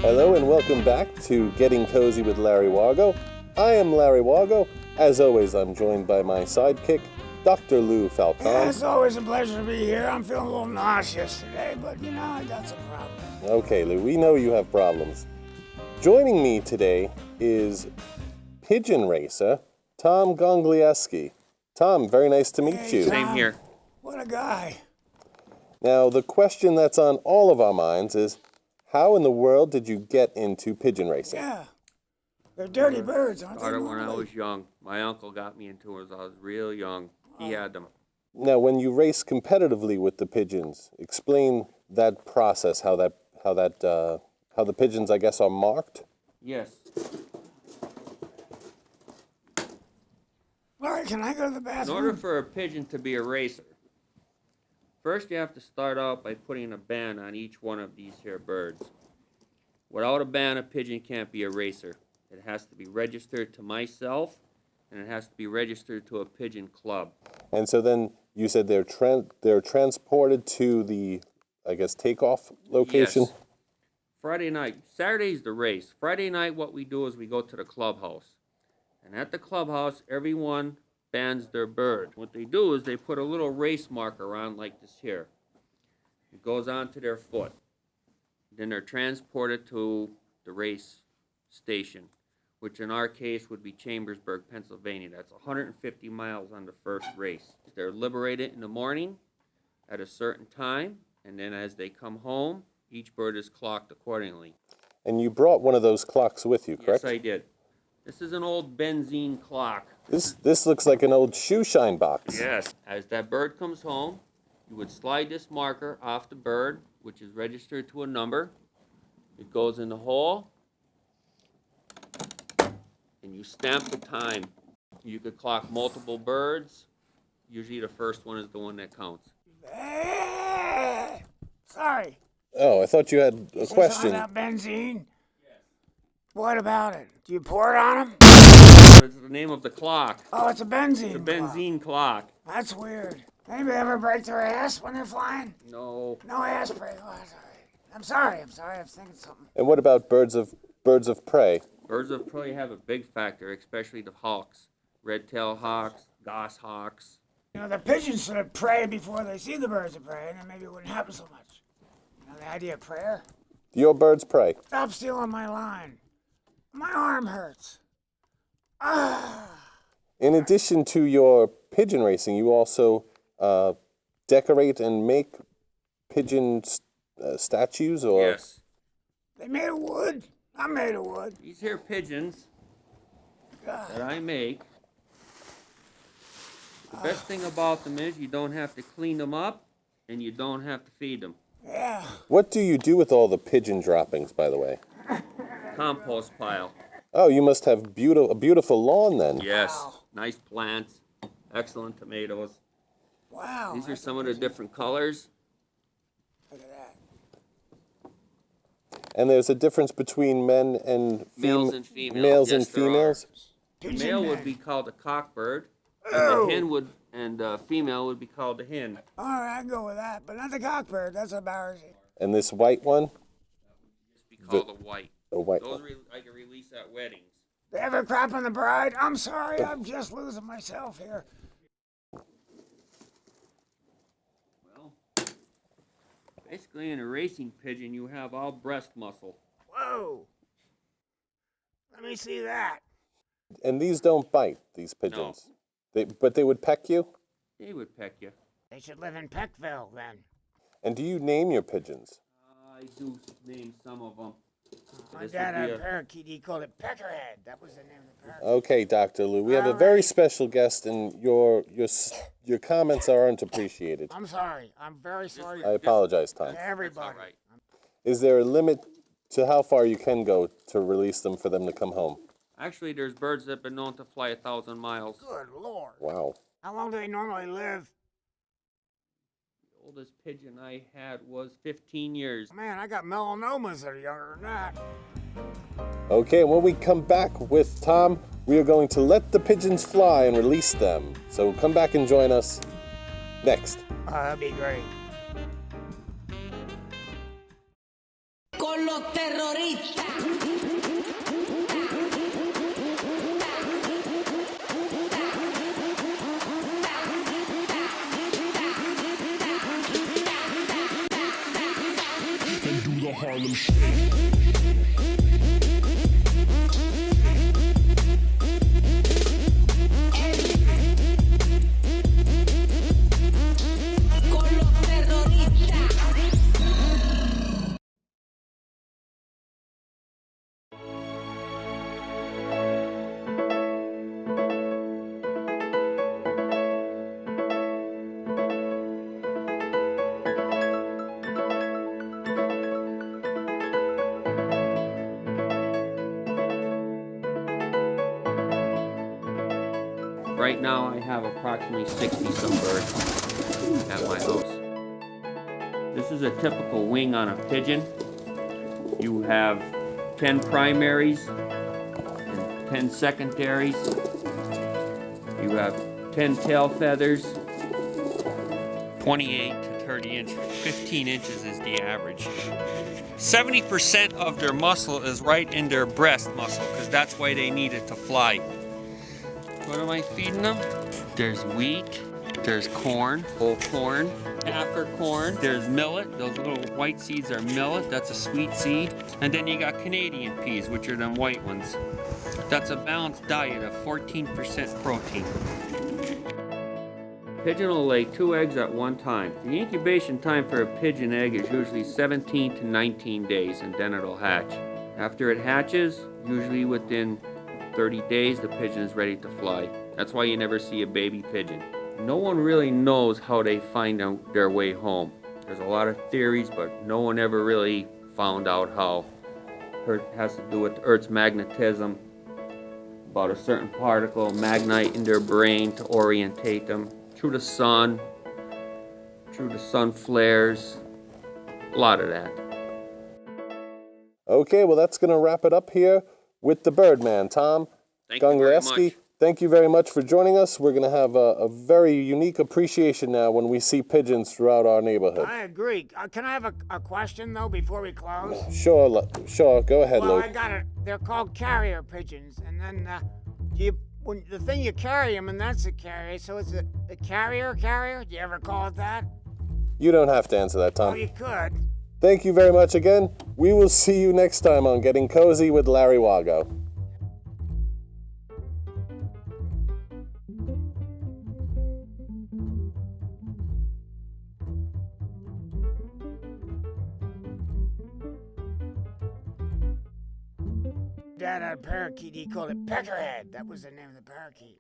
Hello and welcome back to Getting Cozy with Larry Wargo. I am Larry Wargo. As always, I'm joined by my sidekick, Dr. Lou Falcon. Yeah, it's always a pleasure to be here. I'm feeling a little nauseous today, but I got some problems. Okay, Lou, we know you have problems. Joining me today is pigeon racer, Tom Gonglieski. Tom, very nice to meet you. Same here. What a guy. Now, the question that's on all of our minds is, how in the world did you get into pigeon racing? Yeah. They're dirty birds, aren't they? Started when I was young. My uncle got me into it when I was real young. He had them. Now, when you race competitively with the pigeons, explain that process, how the pigeons, I guess, are marked. Yes. Larry, can I go to the In bathroom? order for a pigeon to be a racer, first you have to start out by putting a band on each one of these here birds. Without a band, a pigeon can't be a racer. It has to be registered to myself, and it has to be registered to a pigeon club. And so then you said they're transported to the, I guess, takeoff location? Yes. Friday night. Saturday's the race. Friday night, what we do is we go to the clubhouse. And at the clubhouse, everyone bands their bird. What they do is they put a little race marker on like this here. It goes onto their foot. Then they're transported to the race station, which in our case would be Chambersburg, Pennsylvania. That's 150 miles on the first race. They're liberated in the morning at a certain time, and then as they come home, each bird is clocked accordingly. And you brought one of those clocks with you, correct? Yes, I did. This is an old benzene clock. This looks like an old shoe shine box. Yes. As that bird comes home, you would slide this marker off the bird, which is registered to a number. It goes in the hole, and you stamp the time. You could clock multiple birds. Usually the first one is the one that counts. Sorry. Oh, I thought you had a Is question. that benzene? Yes. What about it? Do you pour it on them? It's the name of the clock. Oh, it's a benzene. It's a benzene clock. That's weird. Anybody ever break their ass when they're flying? No. No ass break. Oh, I'm sorry. I was thinking something. And what about birds of prey? Birds of prey have a big factor, especially the hawks. Red-tailed hawks, goshawks. The pigeons should have prayed before they see the birds of prey, and then maybe it wouldn't happen so much. The idea of prayer. Your birds prey. Stop stealing my line. My arm hurts. Ah. In addition to your pigeon racing, you also decorate and make pigeon statues, or? Yes. They made of wood. I'm made of wood. These here pigeons that I make, the best thing about them is you don't have to clean them up and you don't have to feed them. Yeah. What do you do with all the pigeon droppings, by the way? Compost pile. Oh, you must have a beautiful lawn then. Yes. Wow. Nice plants. Excellent tomatoes. Wow. These are some of the different colors. Look at that. And there's a difference between men and Males and females. Males Yes, and there females. The Pigeon male man. would be called a cockbird, and Oh. the hen would, and female would be called a hen. All right, I can go with that, but not the cockbird. That's embarrassing. And this white one, Just be called a white. a white Those one. I can release at weddings. They ever crap on the bride? I'm sorry, I'm just losing myself here. Well, basically in a racing pigeon, you have all breast muscle. Whoa. Let me see that. And these don't bite, these pigeons. But they would peck you? They would peck you. They should live in Peckville then. And do you name your pigeons? I do name some of them. My dad had a parakeet. He called it Peckerhead. That was the name of the parakeet. Okay, Dr. Lou, we have a very special guest, and your comments aren't appreciated. I'm sorry. I'm very sorry I apologize, Tom. to That's everybody. all right. Is there a limit to how far you can go to release them for them to come home? Actually, there's birds that have been known to fly 1,000 miles. Good Lord. Wow. How long do they normally live? The oldest pigeon I had was 15 years. Man, I got melanomas that are younger than that. Okay, when we come back with Tom, we are going to let the pigeons fly and release them. So come back and join us next. That'd be great. los terroristas. And do the Harlem Shake. Right now I have approximately 60-some birds at my house. This is a typical wing on a pigeon. You have 10 primaries and 10 secondaries. You have 10 tail feathers, 28 to 30 inches. 15 inches is the average. 70% of their muscle is right in their breast muscle because that's why they need it to fly. What am I feeding them? There's wheat, there's corn, whole corn, after corn, there's millet. Those little white seeds are millet, that's a sweet seed. And then you got Canadian peas, which are them white ones. That's a balanced diet of 14% protein. Pigeon will lay 2 eggs at one time. The incubation time for a pigeon egg is usually 17 to 19 days, and then it'll hatch. After it hatches, usually within 30 days, the pigeon is ready to fly. That's why you never see a baby pigeon. No one really knows how they find out their way home. There's a lot of theories, but no one ever really found out how. It has to do with the Earth's magnetism, about a certain particle, magnite in their brain to orientate them, through the sun flares, a lot of that. Okay, well, that's going to wrap it up here with the Birdman, Tom Gonglieski. Thank you very much for joining us. We're going to have a very unique appreciation now when we see pigeons throughout our neighborhood. I agree. Can I have a question, though, before we close? Sure. Go ahead, Well, Lou. I got it. They're called carrier pigeons. And then when the thing you carry them, and that's a carrier, so it's a carrier? Do you ever call it that? You don't have to answer that, Tom. Oh, you could. Thank you very much again. We will see you next time on Getting Cozy with Larry Wargo. Dad had a parakeet. He called it Peckerhead. That was the name of the parakeet.